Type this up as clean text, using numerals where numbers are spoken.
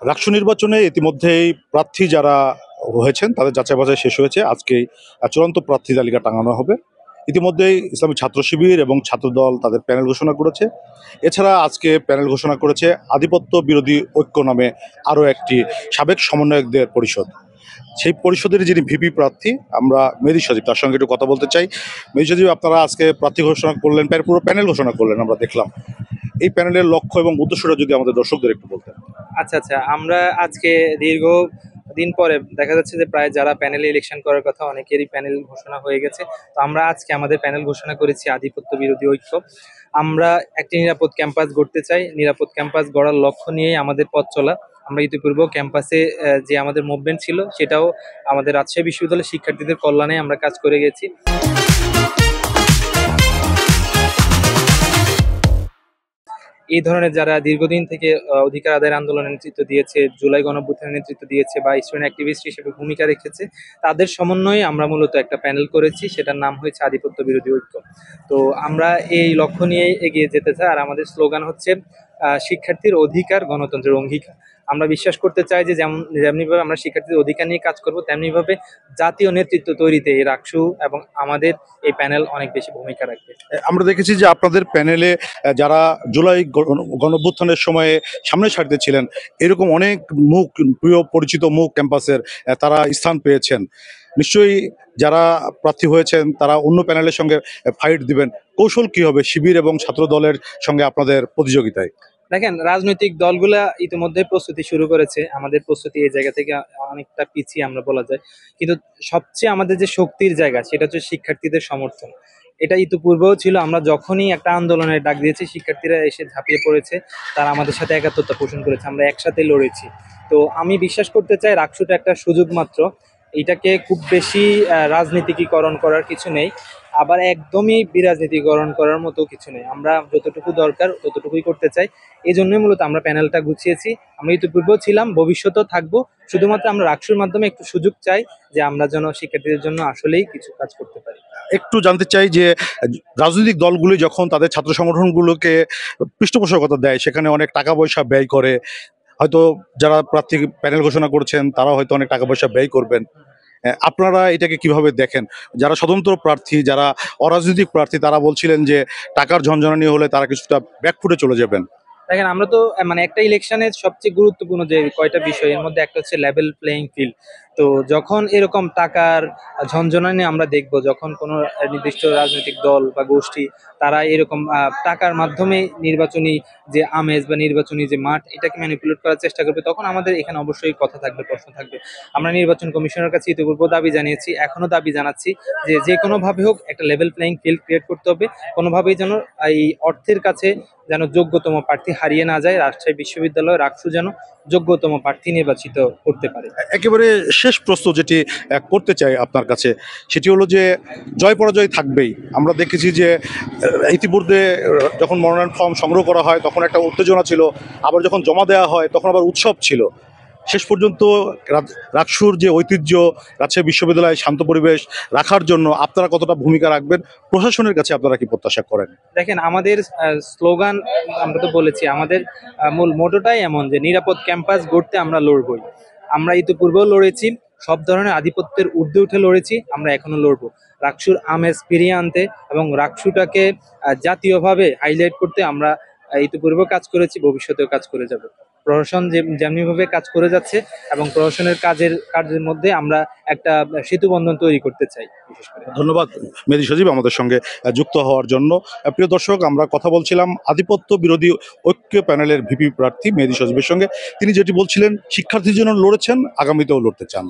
রাষ্ট্র নির্বাচনে ইতিমধ্যেই প্রার্থী যারা হয়েছেন তাদের যাচাই বাছাই শেষ হয়েছে। আজকেই চূড়ান্ত প্রার্থী তালিকা টাঙানো হবে। ইতিমধ্যেই ইসলামী ছাত্র শিবির এবং ছাত্রদল তাদের প্যানেল ঘোষণা করেছে। এছাড়া আজকে প্যানেল ঘোষণা করেছে আধিপত্য বিরোধী ঐক্য নামে আরও একটি সাবেক সমন্বয়কদের পরিষদ। সেই পরিষদের যিনি ভিপি প্রার্থী আমরা মেহেদী সজীব, তার সঙ্গে একটু কথা বলতে চাই। মেহেদী সজীব, আপনারা আজকে প্রার্থী ঘোষণা করলেন, পুরো প্যানেল ঘোষণা করলেন, আমরা দেখলাম। এই প্যানেলের লক্ষ্য এবং উদ্দেশ্যটা যদি আমাদের দর্শকদের একটু বলতেন। আচ্ছা আচ্ছা, আমরা আজকে দীর্ঘ দিন পরে দেখা যাচ্ছে যে প্রায় যারা প্যানেলে ইলেকশন করার কথা অনেকেরই প্যানেল ঘোষণা হয়ে গেছে। তো আমরা আজকে আমাদের প্যানেল ঘোষণা করেছি আধিপত্য বিরোধী ঐক্য। আমরা একটি নিরাপদ ক্যাম্পাস গড়তে চাই। নিরাপদ ক্যাম্পাস গড়ার লক্ষ্য নিয়েই আমাদের পথ চলা। আমরা ইতিপূর্বে ক্যাম্পাসে যে আমাদের মুভমেন্ট ছিল সেটাও আমাদের রাজশাহী বিশ্ববিদ্যালয়ের শিক্ষার্থীদের কল্যাণে আমরা কাজ করে গেছি। এই ধরনের যারা দীর্ঘদিন থেকে অধিকার আদায়ের আন্দোলনের নেতৃত্ব দিয়েছে, জুলাই গণঅভ্যুত্থানের নেতৃত্ব দিয়েছে বা স্টুডেন্ট অ্যাক্টিভিস্ট হিসেবে ভূমিকা রেখেছে, তাদের সমন্বয়ে আমরা মূলত একটা প্যানেল করেছি, সেটার নাম হয়েছে আধিপত্য বিরোধী ঐক্য। তো আমরা এই লক্ষ্য নিয়ে এগিয়ে যেতে চাই। আর আমাদের স্লোগান হচ্ছে শিক্ষার্থীর অধিকার গণতন্ত্রের অঙ্গীকার। আমরা বিশ্বাস করতে চাই যে যেমনিভাবে আমরা শিক্ষার্থীদের অধিকার নিয়ে কাজ করব, তেমনিভাবে জাতীয় নেতৃত্ব তৈরিতে এই রাকসু এবং আমাদের এই প্যানেল অনেক বেশি ভূমিকা রাখবে। আমরা দেখেছি যে আপনাদের প্যানেলে যারা জুলাই গণঅভ্যুত্থানের সময়ে সামনের সারিতে ছিলেন, এরকম অনেক মুখ, প্রিয় পরিচিত মুখ ক্যাম্পাসের, তারা স্থান পেয়েছেন। নিশ্চয়ই যারা প্রার্থী হয়েছেন তারা অন্য প্যানেলের সঙ্গে ফাইট দিবেন। কৌশল কি হবে শিবির এবং ছাত্র দলের সঙ্গে আপনাদের প্রতিযোগিতায়? দেখেন, রাজনৈতিক দলগুলা ইতিমধ্যে প্রস্তুতি শুরু করেছে। আমাদের প্রস্তুতি এই জায়গা থেকে অনেকটা পিছিয়ে আমরা বলা যায়। কিন্তু সবচেয়ে আমাদের যে শক্তির জায়গা সেটা হচ্ছে শিক্ষার্থীদের সমর্থন। এটা ইতিপূর্বেও ছিল। আমরা যখনই একটা আন্দোলনের ডাক দিয়েছি, শিক্ষার্থীরা এসে ঝাঁপিয়ে পড়েছে, তারা আমাদের সাথে একাত্মতা পোষণ করেছে, আমরা একসাথে লড়েছি। তো আমি বিশ্বাস করতে চাই রাকসুটা একটা সুযোগ মাত্র। এটাকে খুব বেশি রাজনীতিকীকরণ করার কিছু নেই, আবার একদমই বিরাজনীতিকরণ করার মতো কিছু নেই। আমরা যতটুকু দরকার ততটুকুই করতে চাই। এই জন্যই মূলত আমরা প্যানেলটা গুছিয়েছি। আমরা ইতিপূর্বেও ছিলাম, ভবিষ্যতেও থাকবো। শুধুমাত্র আমরা রাকসুর মাধ্যমে একটু সুযোগ চাই যে আমরা যেন শিক্ষার্থীদের জন্য আসলেই কিছু কাজ করতে পারি। একটু জানতে চাই যে রাজনৈতিক দলগুলি যখন তাদের ছাত্র সংগঠনগুলোকে পৃষ্ঠপোষকতা দেয়, সেখানে অনেক টাকা পয়সা ব্যয় করে। হয়তো যারা প্রার্থী প্যানেল ঘোষণা করছেন তারা হয়তো অনেক টাকা পয়সা ব্যয় করবেন। আপনারা এটাকে কিভাবে দেখেন? যারা স্বতন্ত্র প্রার্থী, যারা অরাজনৈতিক প্রার্থী, তারা বলছিলেন যে টাকার ঝনঝনানি হলে তারা কিছুটা ব্যাকফুটে চলে যাবেন। দেখেন, আমরা তো মানে একটা ইলেকশনের সবচেয়ে গুরুত্বপূর্ণ যে কয়টা বিষয়, এর মধ্যে একটা হচ্ছে লেভেল প্লেইং ফিল্ড। তো যখন এরকম টাকার ঝনঝনানি আমরা দেখব, যখন কোনো নির্দিষ্ট রাজনৈতিক দল বা গোষ্ঠী তারা এরকম টাকার মাধ্যমে নির্বাচনী যে আমেজ বা নির্বাচনী যে মাঠ এটাকে ম্যানিপুলেট করার চেষ্টা করবে, তখন আমাদের এখানে অবশ্যই কথা থাকবে, প্রশ্ন থাকবে। আমরা নির্বাচন কমিশনের কাছে ইতিপূর্বে দাবি জানিয়েছি, এখনো দাবি জানাচ্ছি যে যে কোনোভাবে হোক একটা লেভেল প্লেইং ফিল্ড ক্রিয়েট করতে হবে। কোনোভাবেই যেন এই অর্থের কাছে যেন যোগ্যতম প্রার্থী হারিয়ে না যায়। রাজশাহী বিশ্ববিদ্যালয় রাকসু যেন যোগ্যতম প্রার্থী নির্বাচিত করতে পারে। একেবারে শেষ প্রশ্ন যেটি করতে চাই আপনার কাছে, সেটি হলো যে জয় পরাজয় থাকবেই। আমরা দেখেছি যে ইতিপূর্বে যখন মনোনয়ন ফর্ম সংগ্রহ করা হয় তখন একটা উত্তেজনা ছিল, আবার যখন জমা দেওয়া হয় তখন আবার উৎসব ছিল। শেষ পর্যন্ত রাকসুর যে ঐতিহ্য, রাজশাহী বিশ্ববিদ্যালয়ে শান্ত পরিবেশ রাখার জন্য আপনারা কতটা ভূমিকা রাখবেন? প্রশাসনের কাছে আপনারা কি প্রত্যাশা করেন? দেখেন, আমাদের স্লোগান আমরা তো বলেছি, আমাদের মূল মোটোটাই এমন যে নিরাপদ ক্যাম্পাস গড়তে আমরা লড়বই। আমরা ইতিপূর্বেও লড়েছি, সব ধরনের আধিপত্যের ঊর্ধ্বে উঠে লড়েছি, আমরা এখনো লড়বো রাকসুর আমেজ ফিরিয়ে আনতে এবং রাকসুটাকে জাতীয়ভাবে হাইলাইট করতে। আমরা ইতিপূর্বেও কাজ করেছি, ভবিষ্যতেও কাজ করে যাব। প্রশাসন যেমনিভাবে কাজ করে যাচ্ছে এবং প্রশাসনের কাজের মধ্যে আমরা একটা সেতুবন্ধন তৈরি করতে চাই বিশেষ করে। ধন্যবাদ মেহেদী সজীব আমাদের সঙ্গে যুক্ত হওয়ার জন্য। প্রিয় দর্শক, আমরা কথা বলছিলাম আধিপত্য বিরোধী ঐক্য প্যানেলের ভিপি প্রার্থী মেহেদী সজীবের সঙ্গে। তিনি যেটি বলছিলেন, শিক্ষার্থীর জন্য লড়েছেন, আগামীতেও লড়তে চান।